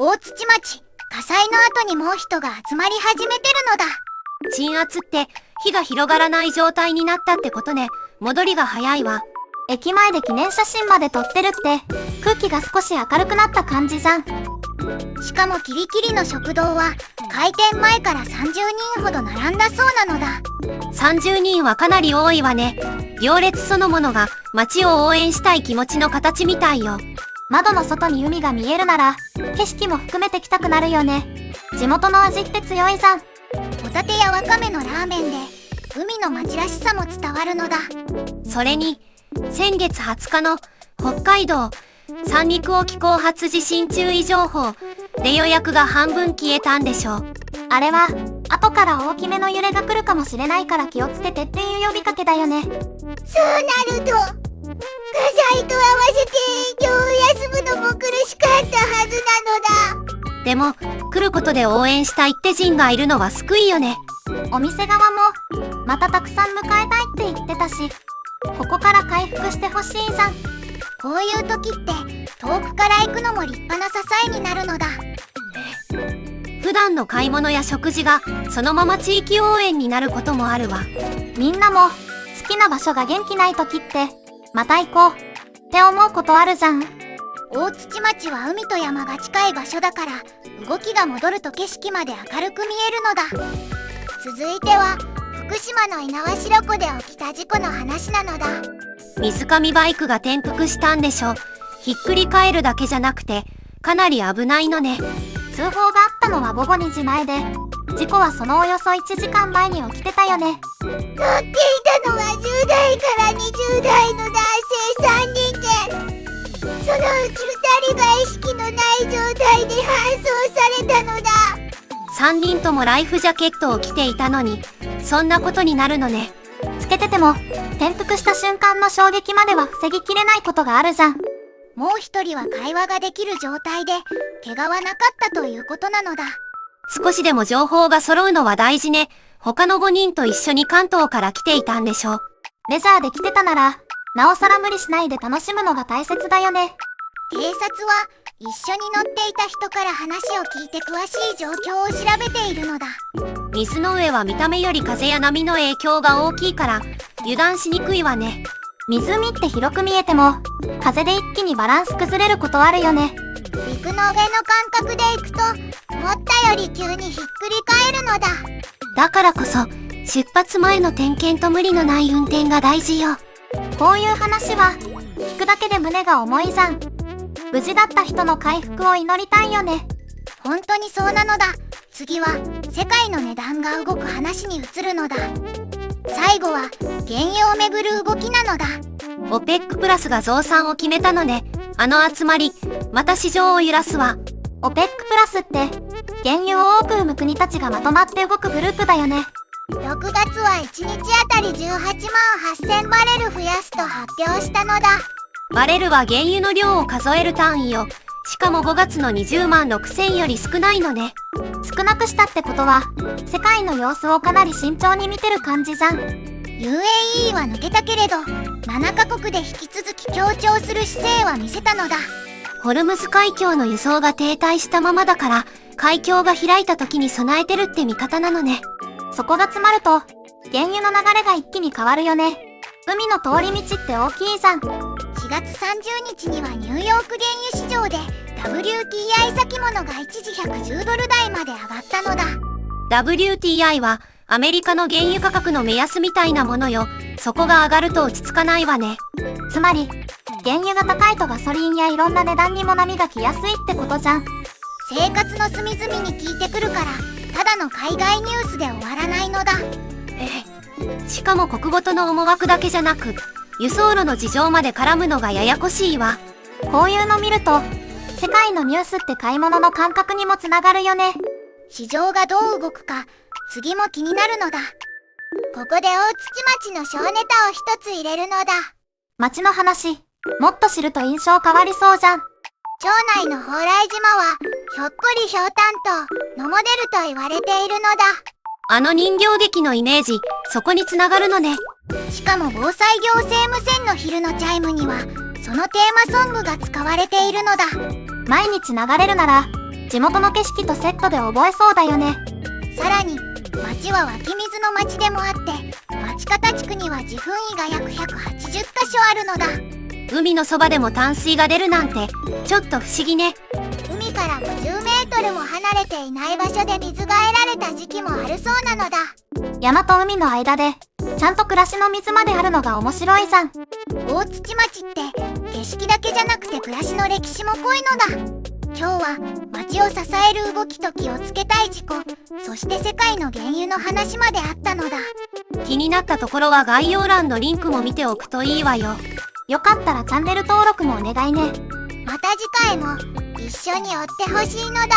大土町、火災の後にもう人が集まり始めてるのだ。鎮圧って火が広がらない状態になったってことね。戻りが早いわ。駅前で記念写真まで撮ってるって空気が少し明るくなった感じじゃん。しかもキリキリの食堂は開店前から30人ほど並んだそうなのだ。30人はかなり多いわね。行列そのものが街を応援したい気持ちの形みたいよ。窓の外に海が見えるなら景色も含めて来たくなるよね。地元の味って強いじゃん。ホタテやワカメのラーメンで海の町らしさも伝わるのだ。それに先月20日の北海道三陸沖後発地震注意情報で予約が半分消えたんでしょう。あれは後から大きめの揺れが来るかもしれないから気をつけてっていう呼びかけだよね。そうなると火災と合わせて営業を休むのも苦しかったはずなのだ。でも来ることで応援したいって人がいるのは救いよね。お店側もまたたくさん迎えたいって言ってたし、ここから回復してほしいじゃん。こういう時って遠くから行くのも立派な支えになるのだ。普段の買い物や食事がそのまま地域応援になることもあるわ。みんなも好きな場所が元気ない時ってまた行こうって思うことあるじゃん。大土町は海と山が近い場所だから動きが戻ると景色まで明るく見えるのだ。続いては福島の猪苗代湖で起きた事故の話なのだ。水上バイクが転覆したんでしょ。ひっくり返るだけじゃなくてかなり危ないのね。通報があったのは午後2時前で、事故はそのおよそ1時間前に起きてたよね。乗っていたのは10代から20代の男性3人で、そのうち2人が意識のない状態で搬送されたのだ。3人ともライフジャケットを着ていたのにそんなことになるのね。つけてても転覆した瞬間の衝撃までは防ぎきれないことがあるじゃん。もう一人は会話ができる状態で怪我はなかったということなのだ。少しでも情報が揃うのは大事ね。他の5人と一緒に関東から来ていたんでしょ。レジャーで来てたならなおさら無理しないで楽しむのが大切だよね。警察は一緒に乗っていた人から話を聞いて詳しい状況を調べているのだ。水の上は見た目より風や波の影響が大きいから油断しにくいわね。湖って広く見えても風で一気にバランス崩れることあるよね。陸の上の感覚で行くと思ったより急にひっくり返るのだ。だからこそ出発前の点検と無理のない運転が大事よ。こういう話は聞くだけで胸が重いじゃん。無事だった人の回復を祈りたいよね。本当にそうなのだ。次は世界の値段が動く話に移るのだ。最後は原油をめぐる動きなのだ。OPEC プラスが増産を決めたのね。あの集まりまた市場を揺らすわ。OPEC プラスって原油を多く生む国たちがまとまって動くグループだよね。6月は1日あたり18万8000バレル増やすと発表したのだ。バレルは原油の量を数える単位よ。しかも5月の20万6000より少ないのね。少なくしたってことは世界の様子をかなり慎重に見てる感じじゃん。 UAE は抜けたけれど7カ国で引き続き強調する姿勢は見せたのだ。ホルムズ海峡の輸送が停滞したままだから海峡が開いた時に備えてるって見方なのね。そこが詰まると原油の流れが一気に変わるよね。海の通り道って大きいじゃん。4月30日にはニューヨーク原油市場で WTI 先物が一時110ドル台まで上がったのだ。 WTI はアメリカの原油価格の目安みたいなものよ。そこが上がると落ち着かないわね。つまり原油が高いとガソリンやいろんな値段にも波が来やすいってことじゃん。生活の隅々に効いてくるからただの海外ニュースで終わらないのだ。しかも国ごとの思惑だけじゃなく輸送路の事情まで絡むのがややこしいわ。こういうの見ると世界のニュースって買い物の感覚にもつながるよね。市場がどう動くか次も気になるのだ。ここで大土町の小ネタを一つ入れるのだ。町の話もっと知ると印象変わりそうじゃん。町内の蓬莱島はひょっこりひょうたんとのモデルと言われているのだ。あの人形劇のイメージそこにつながるのね。しかも防災行政無線の昼のチャイムにはそのテーマソングが使われているのだ。毎日流れるなら地元の景色とセットで覚えそうだよね。さらに町は湧き水の町でもあって、町方地区には自噴井が約180箇所あるのだ。海のそばでも淡水が出るなんてちょっと不思議ね。海から50メートルも離れていない場所で水が得られた時期もあるそうなのだ。山と海の間でちゃんと暮らしの水まであるのが面白いじゃん。大土町って景色だけじゃなくて暮らしの歴史も濃いのだ。今日は町を支える動きと気をつけたい事故、そして世界の原油の話まであったのだ。気になったところは概要欄のリンクも見ておくといいわよ。よかったらチャンネル登録もお願いね。また次回も一緒に追ってほしいのだ。